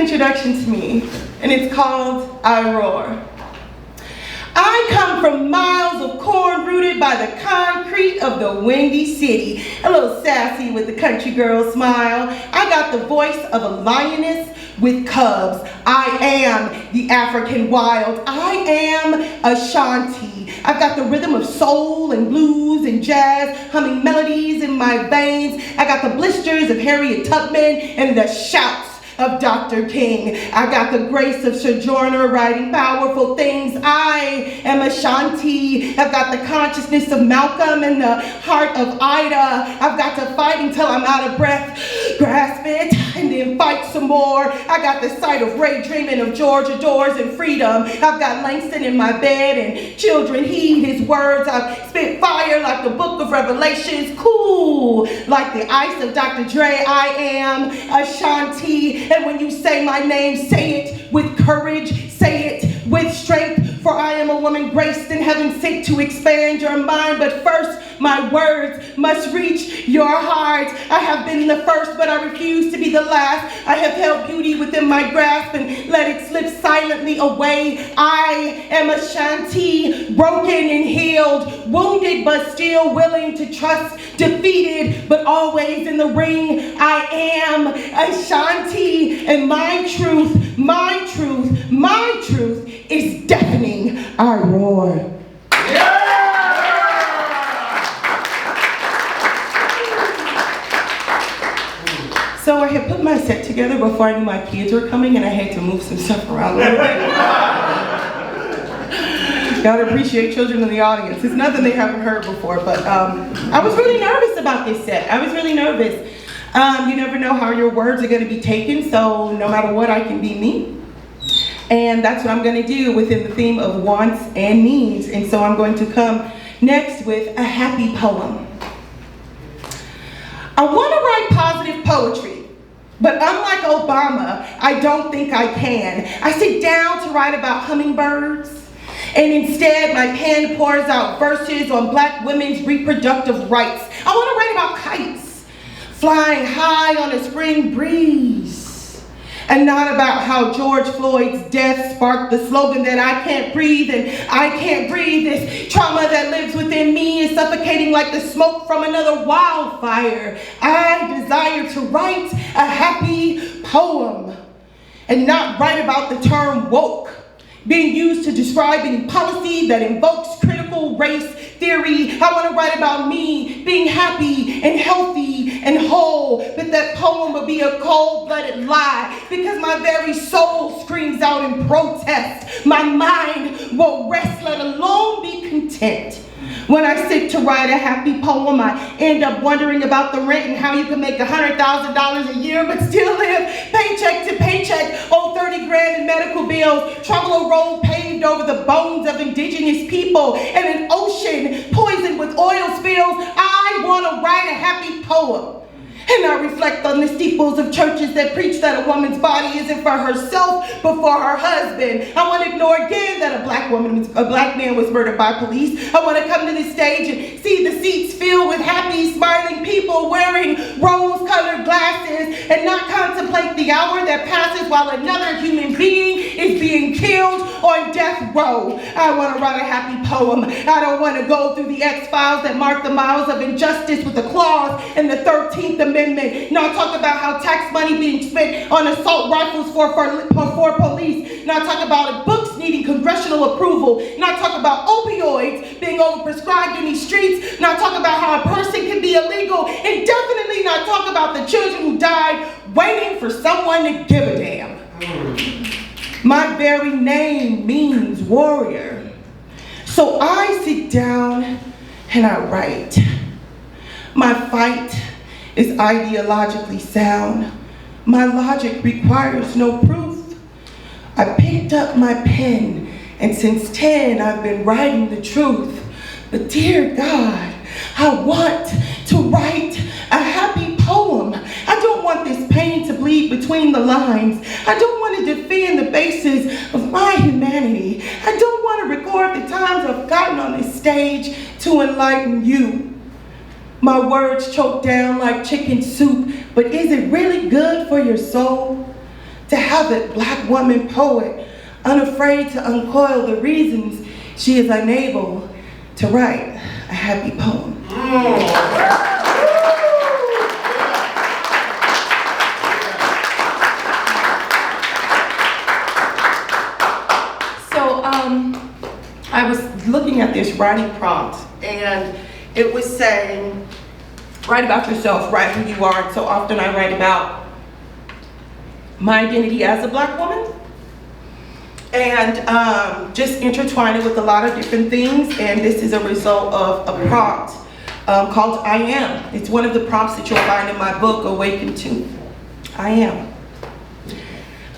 introduction to me, and it's called I Roar. I come from miles of corn rooted by the concrete of the windy city. A little sassy with the country girl smile. I got the voice of a lioness with cubs. I am the African wild. I am Ashanti. I've got the rhythm of soul and blues and jazz, humming melodies in my veins. I got the blisters of Harriet Tubman and the shouts of Dr. King. I got the grace of Sojourner writing powerful things. I am Ashanti. I've got the consciousness of Malcolm and the heart of Ida. I've got to fight until I'm out of breath, grasp it, and then fight some more. I got the sight of Ray dreaming of Georgia doors and freedom. I've got Langston in my bed and children heed his words. I've spit fire like the book of Revelations, cool like the ice of Dr. Dre. I am Ashanti. And when you say my name, say it with courage, say it with strength, for I am a woman graced in heaven sent to expand your mind. But first, my words must reach your heart. I have been the first, but I refuse to be the last. I have held beauty within my grasp and let it slip silently away. I am Ashanti, broken and healed, wounded but still willing to trust, defeated but always in the ring. I am Ashanti, and my truth is deafening. I roar. So I had put my set together before I knew my kids were coming, and I had to move some stuff around a little bit. Gotta appreciate children in the audience. It's nothing they haven't heard before, but I was really nervous about this set. I was really nervous. You never know how your words are gonna be taken, so no matter what, I can be me. And that's what I'm gonna do within the theme of wants and needs. And so I'm going to come next with a happy poem. I wanna write positive poetry, but unlike Obama, I don't think I can. I sit down to write about hummingbirds, and instead my pen pours out verses on Black women's reproductive rights. I wanna write about kites, flying high on a spring breeze, and not about how George Floyd's death sparked the slogan that I can't breathe and I can't breathe. This trauma that lives within me is suffocating like the smoke from another wildfire. I desire to write a happy poem and not write about the term woke being used to describe any policy that invokes critical race theory. I want to write about me being happy and healthy and whole, but that poem will be a cold-blooded lie because my very soul screams out in protest. My mind won't rest, let alone be content. When I sit to write a happy poem, I end up wondering about the rent and how you can make $100,000 a year but still live paycheck to paycheck, owe 30 grand in medical bills, travel a road paved over the bones of indigenous people, and an ocean poisoned with oil spills. I want to write a happy poem. And I reflect on the steeples of churches that preach that a woman's body isn't for herself, but for her husband. I want to ignore again that a black man was murdered by police. I want to come to the stage and see the seats filled with happy, smiling people wearing rose-colored glasses and not contemplate the hour that passes while another human being is being killed on death row. I want to write a happy poem. I don't want to go through the X-Files that mark the miles of injustice with a clause in the 13th Amendment. Not talk about how tax money being spent on assault rifles for police. Not talk about books needing congressional approval. Not talk about opioids being overprescribed in these streets. Not talk about how a person can be illegal. And definitely not talk about the children who died waiting for someone to give a damn. My very name means warrior. So I sit down and I write. My fight is ideologically sound. My logic requires no proof. I picked up my pen, and since 10, I've been writing the truth. But dear God, I want to write a happy poem. I don't want this pain to bleed between the lines. I don't want to defend the basis of my humanity. I don't want to record the times I've gotten on this stage to enlighten you. My words choke down like chicken soup, but is it really good for your soul to have a Black woman poet unafraid to uncoil the reasons she is unable to write a happy poem. So I was looking at this writing prompt, and it was saying, write about yourself, write who you are. And so often I write about my identity as a Black woman, and just intertwine it with a lot of different things. And this is a result of a prompt called I Am. It's one of the prompts that you'll find in my book, Awaken To. I am.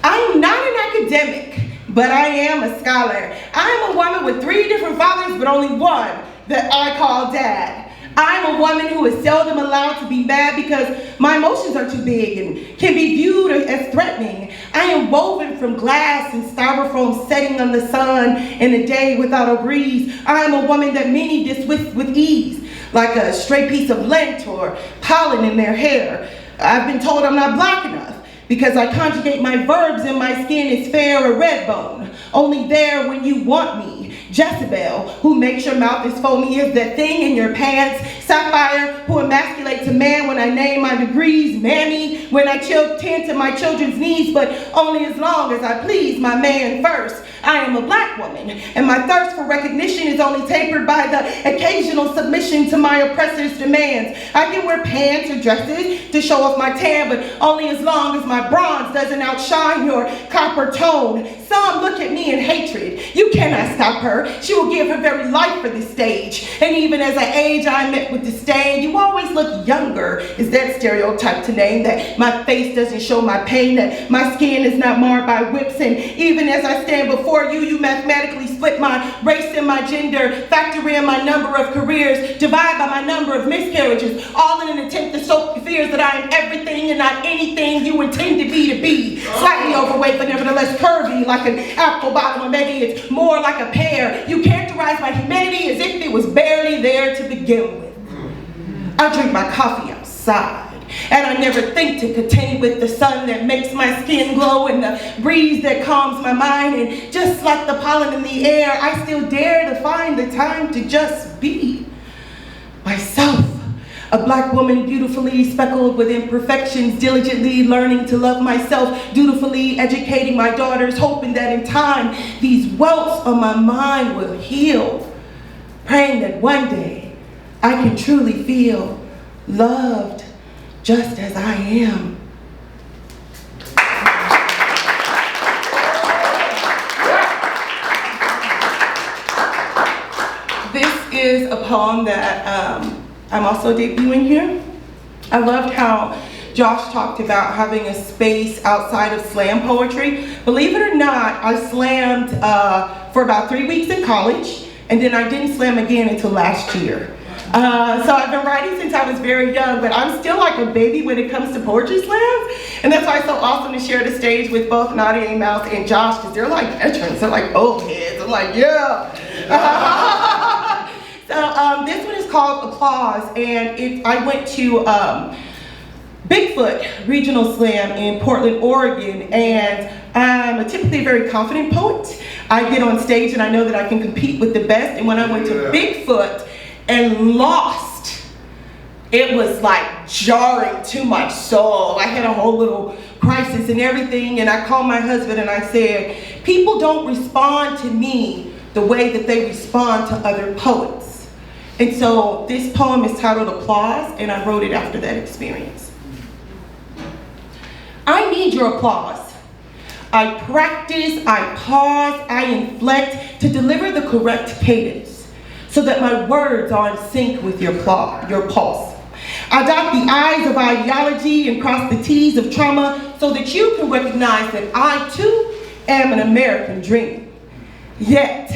I am not an academic, but I am a scholar. I am a woman with 3 different fathers, but only one that I call dad. I'm a woman who is seldom allowed to be mad because my emotions are too big and can be viewed as threatening. I am woven from glass and styrofoam setting on the sun in a day without a breeze. I am a woman that many dismiss with ease, like a stray piece of lint or pollen in their hair. I've been told I'm not Black enough because I conjugate my verbs and my skin is fair or red bone, only there when you want me. Jezebel, who makes your mouth as foamy as that thing in your pants. Sapphire, who emasculates a man when I name my degrees. Mammy, when I tend to my children's needs, but only as long as I please my man first. I am a Black woman, and my thirst for recognition is only tapered by the occasional submission to my oppressor's demands. I can wear pants or dresses to show off my tan, but only as long as my bronze doesn't outshine your copper tone. Some look at me in hatred. You cannot stop her. She will give her very life for this stage. And even as I age, I am met with disdain. You always look younger, is that stereotype to name, that my face doesn't show my pain, that my skin is not marred by whips. And even as I stand before you, you mathematically split my race and my gender, factor in my number of careers, divide by my number of miscarriages, all in an attempt to soak the fears that I am everything and not anything you intend to be. Slightly overweight, but nevertheless curvy, like an apple bottom, or maybe it's more like a pear. You characterize my humanity as if it was barely there to begin with. I drink my coffee outside, and I never think to contend with the sun that makes my skin glow and the breeze that calms my mind. And just like the pollen in the air, I still dare to find the time to just be myself. A Black woman beautifully speckled with imperfections, diligently learning to love myself, dutifully educating my daughters, hoping that in time these welts on my mind will heal, praying that one day I can truly feel loved just as I am. This is a poem that I'm also debuting here. I loved how Josh talked about having a space outside of slam poetry. Believe it or not, I slammed for about 3 weeks in college, and then I didn't slam again until last year. So I've been writing since I was very young, but I'm still like a baby when it comes to poetry slams. And that's why it's so awesome to share the stage with both Nadia Mouse and Josh, because they're like veterans, they're like old heads. I'm like, yeah. So this one is called Applause, and I went to Bigfoot Regional Slam in Portland, Oregon, and I'm typically a very confident poet. I get on stage and I know that I can compete with the best, and when I went to Bigfoot and lost, it was like jarring to my soul. I had a whole little crisis and everything, and I called my husband and I said, people don't respond to me the way that they respond to other poets. And so this poem is titled Applause, and I wrote it after that experience. I need your applause. I practice, I pause, I inflect to deliver the correct cadence so that my words are in sync with your pulse. I dot the I's of ideology and cross the T's of trauma so that you can recognize that I too am an American dream. Yet,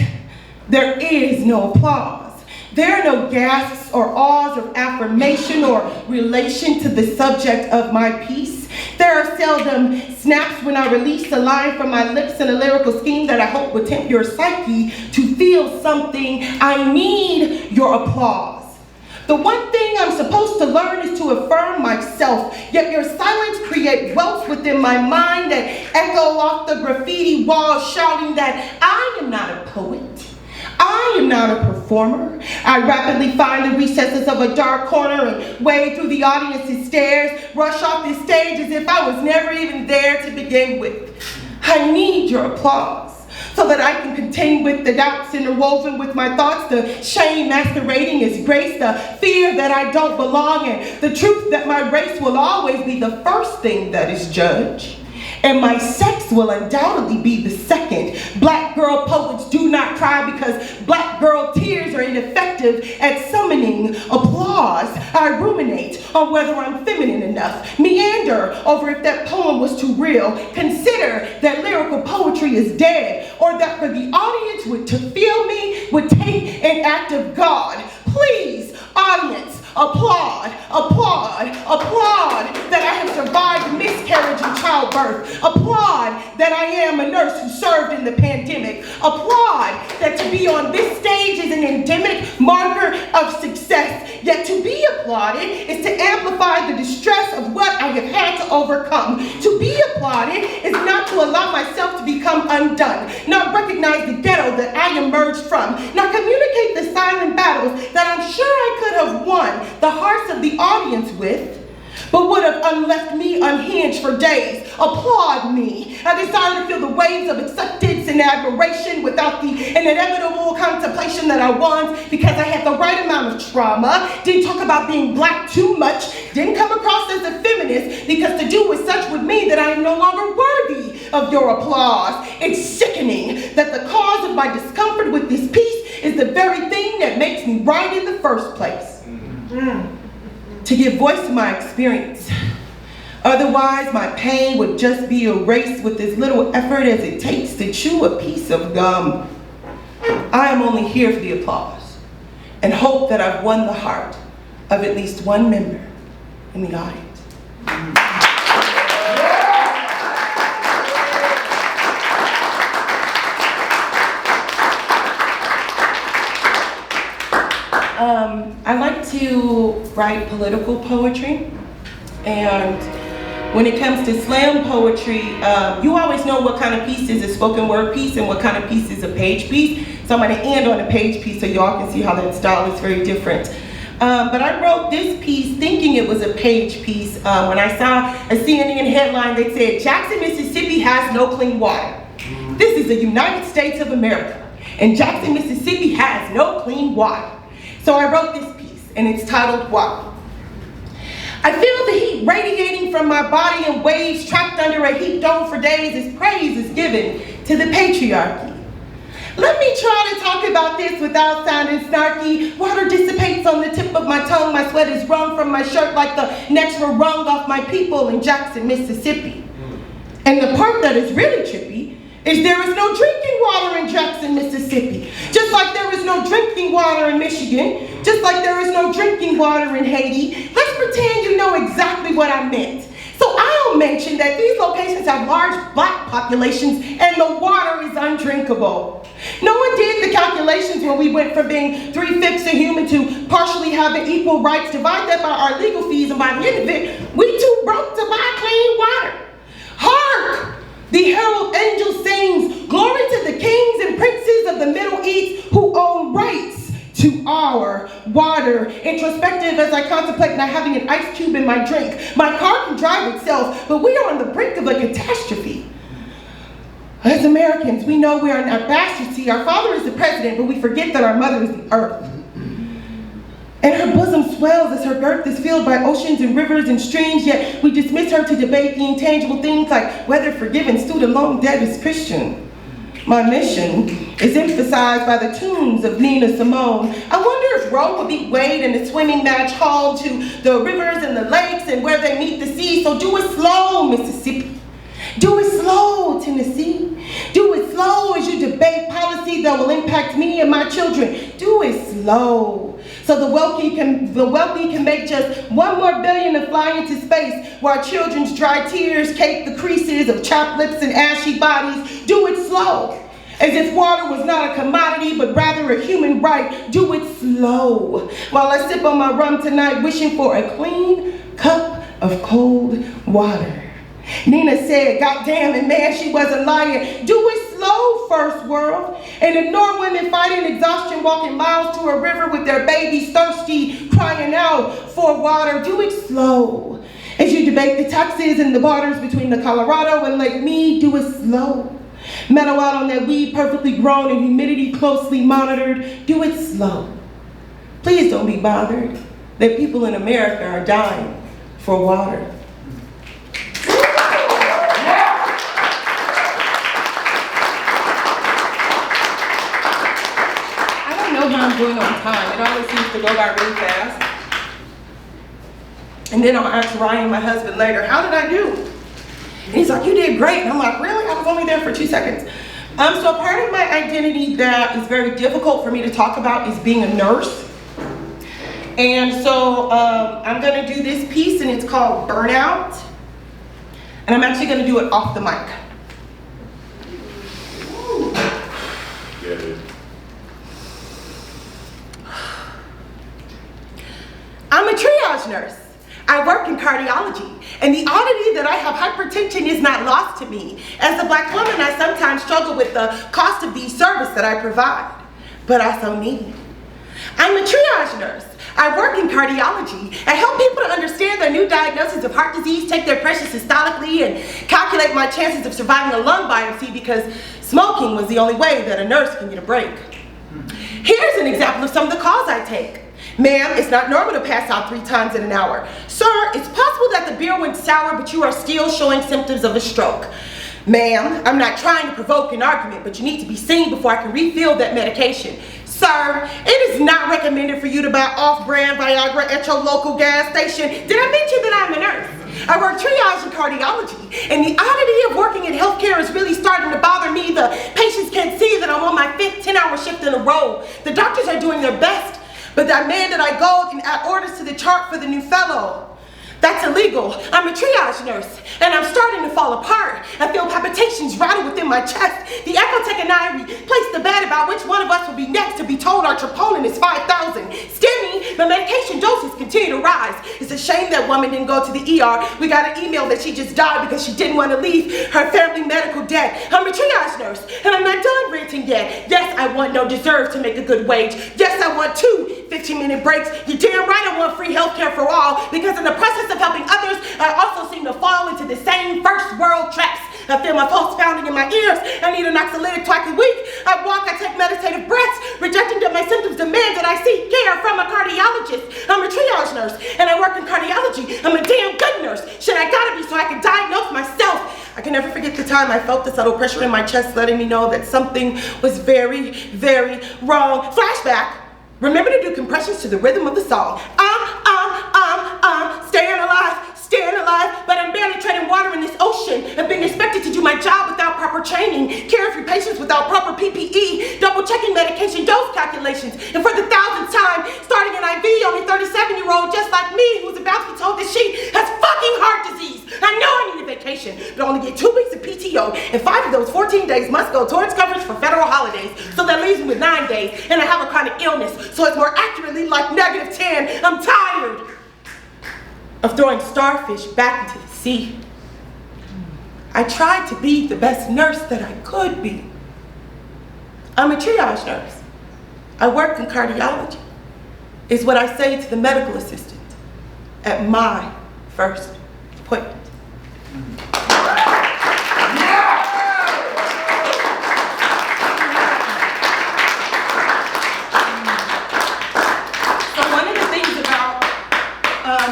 there is no applause. There are no gasps or awes of affirmation or relation to the subject of my piece. There are seldom snaps when I release a line from my lips in a lyrical scheme that I hope would tempt your psyche to feel something. I need your applause. The one thing I'm supposed to learn is to affirm myself, yet your silence create welts within my mind that echo off the graffiti walls, shouting that I am not a poet. I am not a performer. I rapidly find the recesses of a dark corner and wade through the audience's stares, rush off the stage as if I was never even there to begin with. I need your applause so that I can contend with the doubts interwoven with my thoughts, the shame masquerading as grace, the fear that I don't belong, and the truth that my race will always be the first thing that is judged. And my sex will undoubtedly be the second. Black girl poets do not cry because black girl tears are ineffective at summoning applause. I ruminate on whether I'm feminine enough, meander over if that poem was too real, consider that lyrical poetry is dead, or that for the audience to feel me would take an act of God. Please, audience, applaud, applaud, applaud that I have survived miscarriage and childbirth. Applaud that I am a nurse who served in the pandemic. Applaud that to be on this stage is an endemic marker of success. Yet to be applauded is to amplify the distress of what I have had to overcome. To be applauded is not to allow myself to become undone, not recognize the ghetto that I emerged from, not communicate the silent battles that I'm sure I could have won the hearts of the audience with, but would have left me unhinged for days. Applaud me. I desire to feel the waves of acceptance and admiration without the inevitable contemplation that I once, because I had the right amount of trauma, didn't talk about being black too much, didn't come across as a feminist, because to do with such would mean that I am no longer worthy of your applause. It's sickening that the cause of my discomfort with this piece is the very thing that makes me write in the first place. To give voice to my experience. Otherwise, my pain would just be erased with as little effort as it takes to chew a piece of gum. I am only here for the applause and hope that I've won the heart of at least one member in the audience. I like to write political poetry, and when it comes to slam poetry, you always know what kind of piece is a spoken word piece and what kind of piece is a page piece. So I'm going to end on a page piece so y'all can see how that style is very different. But I wrote this piece thinking it was a page piece when I saw a CNN headline that said, Jackson, Mississippi has no clean water. This is the United States of America, and Jackson, Mississippi has no clean water. So I wrote this piece, and it's titled Water. I feel the heat radiating from my body in waves trapped under a heat dome for days as praise is given to the patriarchy. Let me try to talk about this without sounding snarky. Water dissipates on the tip of my tongue. My sweat is wrung from my shirt like the natural wrung off my people in Jackson, Mississippi. And the part that is really trippy is there is no drinking water in Jackson, Mississippi. Just like there is no drinking water in Michigan, just like there is no drinking water in Haiti. Let's pretend you know exactly what I meant. So I'll mention that these locations have large black populations and the water is undrinkable. No one did the calculations when we went from being 3/5 a human to partially having equal rights. Divide that by our legal fees, and by the end of it, we too broke to buy clean water. Hark! The herald angel sings, glory to the kings and princes of the Middle East who own rights to our water. Introspective as I contemplate not having an ice cube in my drink. My car can drive itself, but we are on the brink of a catastrophe. As Americans, we know we are not bastards. Our father is the president, but we forget that our mother is the earth. And her bosom swells as her girth is filled by oceans and rivers and streams, yet we dismiss her to debate the intangible things like whether forgiving student loan debt is Christian. My mission is emphasized by the tunes of Nina Simone. I wonder if Roe will beat Wade in a swimming match home to the rivers and the lakes and where they meet the sea. So do it slow, Mississippi. Do it slow, Tennessee. Do it slow as you debate policy that will impact me and my children. Do it slow. So the wealthy can make just $1 more billion to fly into space while children's dry tears cake the creases of chapped lips and ashy bodies. Do it slow. As if water was not a commodity, but rather a human right. Do it slow. While I sip on my rum tonight, wishing for a clean cup of cold water. Nina said, goddamn, and man, she wasn't lying. Do it slow, first world. And ignore women fighting exhaustion, walking miles to a river with their babies thirsty, crying out for water. Do it slow. As you debate the taxes and the borders between the Colorado and Lake Mead, do it slow. Mellow out on that weed perfectly grown and humidity closely monitored. Do it slow. Please don't be bothered that people in America are dying for water. I don't know how I'm doing on time. It always seems to go by really fast. And then I'll ask Ryan, my husband, later, how did I do? And he's like, you did great. And I'm like, really? I was only there for 2 seconds. So part of my identity that is very difficult for me to talk about is being a nurse. And so I'm gonna do this piece and it's called Burnout. And I'm actually gonna do it off the mic. I'm a triage nurse. I work in cardiology, and the oddity that I have hypertension is not lost to me. As a Black woman, I sometimes struggle with the cost of the service that I provide, but I so need it. I'm a triage nurse. I work in cardiology. I help people to understand their new diagnosis of heart disease, take their pressures systologically, and calculate my chances of surviving a lung biopsy because smoking was the only way that a nurse can get a break. Here's an example of some of the calls I take. Ma'am, it's not normal to pass out 3 times in an hour. Sir, it's possible that the beer went sour, but you are still showing symptoms of a stroke. Ma'am, I'm not trying to provoke an argument, but you need to be seen before I can refill that medication. Sir, it is not recommended for you to buy off-brand Viagra at your local gas station. Did I mention that I'm a nurse? I work triage in cardiology, and the oddity of working in healthcare is really starting to bother me. The patients can't see that I'm on my 5th 10-hour shift in a row. The doctors are doing their best, but that man that I go and add orders to the chart for the new fellow, that's illegal. I'm a triage nurse, and I'm starting to fall apart. I feel palpitations rattle within my chest. The echo tech and I placed the bet about which one of us will be next to be told our troponin is 5,000. Stimmy, the medication doses continue to rise. It's a shame that woman didn't go to the ER. We got an email that she just died because she didn't want to leave her family medical debt. I'm a triage nurse, and I'm not done ranting yet. Yes, I want no deserve to make a good wage. Yes, I want 2 15-minute breaks. You're damn right I want free healthcare for all, because in the process of helping others, I also seem to fall into the same first world traps. I feel my pulse pounding in my ears. I need an oxylytic twice a week. I walk, I take meditative breaths, rejecting that my symptoms demand that I seek care from a cardiologist. I'm a triage nurse, and I work in cardiology. I'm a damn good nurse. Shit, I gotta be so I can diagnose myself. I can never forget the time I felt the subtle pressure in my chest letting me know that something was very, very wrong. Flashback. Remember to do compressions to the rhythm of the song. Staying alive, but I'm barely treading water in this ocean and being expected to do my job without proper training, caring for patients without proper PPE, double checking medication dose calculations, and for the 1,000th time, starting an IV on a 37-year-old just like me who's about to be told that she has fucking heart disease. I know I need a vacation, but I only get 2 weeks of PTO, and 5 of those 14 days must go towards coverage for federal holidays, so that leaves me with 9 days, and I have a chronic illness, so it's more accurately like -10. I'm tired of throwing starfish back into the sea. I tried to be the best nurse that I could be. I'm a triage nurse. I work in cardiology, is what I say to the medical assistant at my first appointment.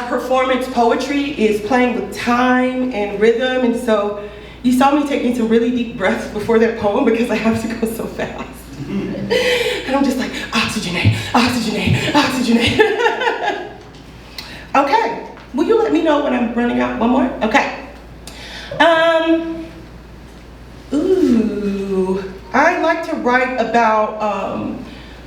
Performance poetry is playing with time and rhythm, and so you saw me taking some really deep breaths before that poem because I have to go so fast. And I'm just like, oxygenate, oxygenate, oxygenate. Okay, will you let me know when I'm running out? One more? Okay. I like to write about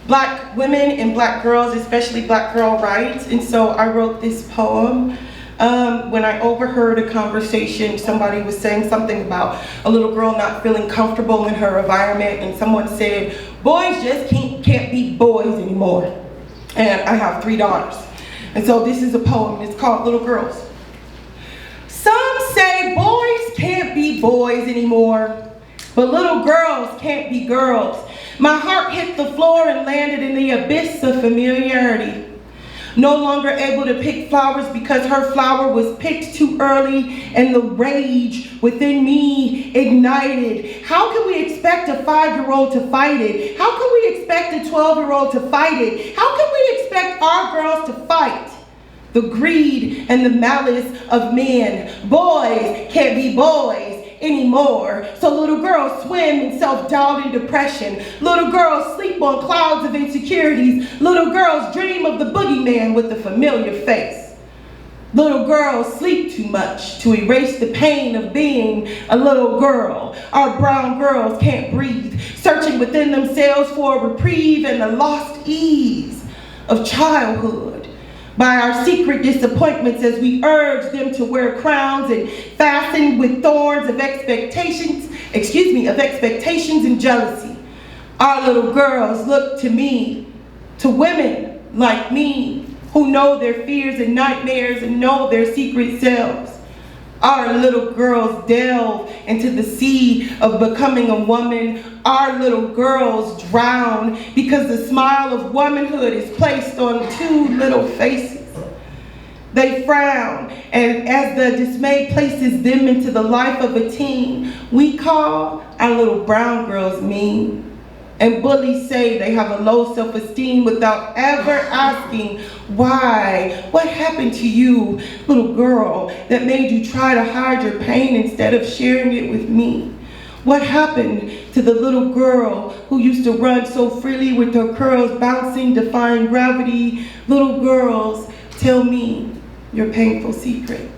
Black women and Black girls, especially Black girl rights, and so I wrote this poem when I overheard a conversation. Somebody was saying something about a little girl not feeling comfortable in her environment, and someone said, boys just can't be boys anymore. And I have 3 daughters. And so this is a poem, it's called Little Girls. Some say boys can't be boys anymore, but little girls can't be girls. My heart hit the floor and landed in the abyss of familiarity. No longer able to pick flowers because her flower was picked too early and the rage within me ignited. How can we expect a 5-year-old to fight it? How can we expect a 12-year-old to fight it? How can we expect our girls to fight the greed and the malice of men? Boys can't be boys anymore. So little girls swim in self-doubt and depression. Little girls sleep on clouds of insecurities. Little girls dream of the boogeyman with the familiar face. Little girls sleep too much to erase the pain of being a little girl. Our brown girls can't breathe, searching within themselves for a reprieve and the lost ease of childhood. By our secret disappointments as we urge them to wear crowns and fasten with thorns of expectations and jealousy. Our little girls look to me, to women like me, who know their fears and nightmares and know their secret selves. Our little girls delve into the sea of becoming a woman. Our little girls drown because the smile of womanhood is placed on too little faces. They frown, and as the dismay places them into the life of a teen, we call our little brown girls mean. And bullies say they have a low self-esteem without ever asking why. What happened to you, little girl, that made you try to hide your pain instead of sharing it with me? What happened to the little girl who used to run so freely with her curls bouncing, defying gravity? Little girls, tell me your painful secret.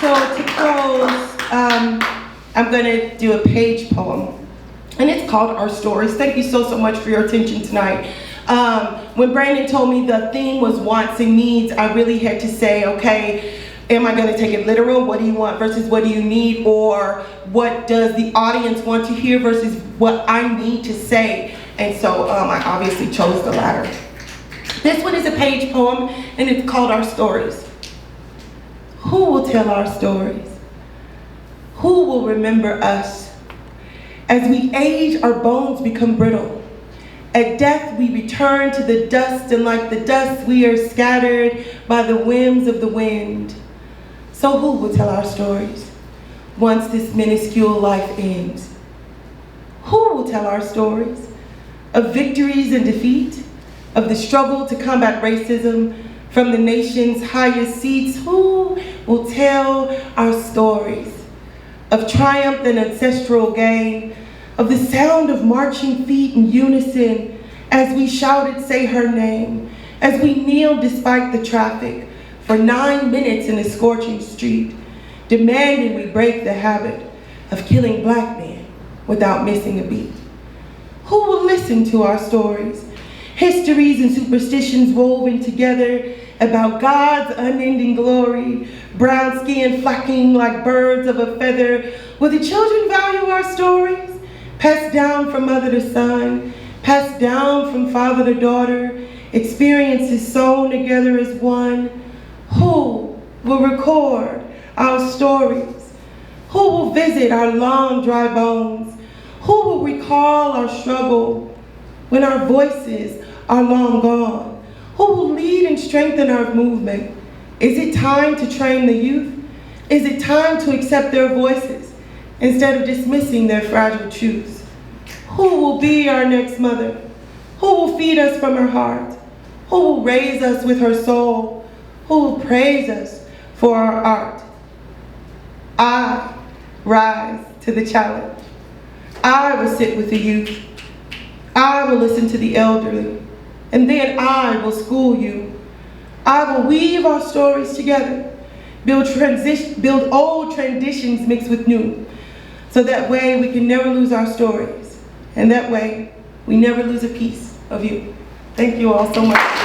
So to close, I'm going to do a page poem, and it's called Our Stories. Thank you so much for your attention tonight. When Brandon told me the theme was wants and needs, I really had to say, okay, am I going to take it literal? What do you want versus what do you need? Or what does the audience want to hear versus what I need to say? And so I obviously chose the latter. This one is a page poem, and it's called Our Stories. Who will tell our stories? Who will remember us? As we age, our bones become brittle. At death, we return to the dust, and like the dust, we are scattered by the whims of the wind. So who will tell our stories once this minuscule life ends? Who will tell our stories of victories and defeat, of the struggle to combat racism from the nation's highest seats? Who will tell our stories of triumph and ancestral gain, of the sound of marching feet in unison as we shouted, say her name, as we kneeled despite the traffic for 9 minutes in a scorching street, demanding we break the habit of killing black men without missing a beat? Who will listen to our stories, histories and superstitions woven together about God's unending glory, brown skin flocking like birds of a feather? Will the children value our stories, passed down from mother to son, passed down from father to daughter, experiences sewn together as one? Who will record our stories? Who will visit our long dry bones? Who will recall our struggle when our voices are long gone? Who will lead and strengthen our movement? Is it time to train the youth? Is it time to accept their voices instead of dismissing their fragile truths? Who will be our next mother? Who will feed us from her heart? Who will raise us with her soul? Who will praise us for our art? I rise to the challenge. I will sit with the youth. I will listen to the elderly. And then I will school you. I will weave our stories together, build old traditions mixed with new, so that way we can never lose our stories. And that way we never lose a piece of you. Thank you all so much.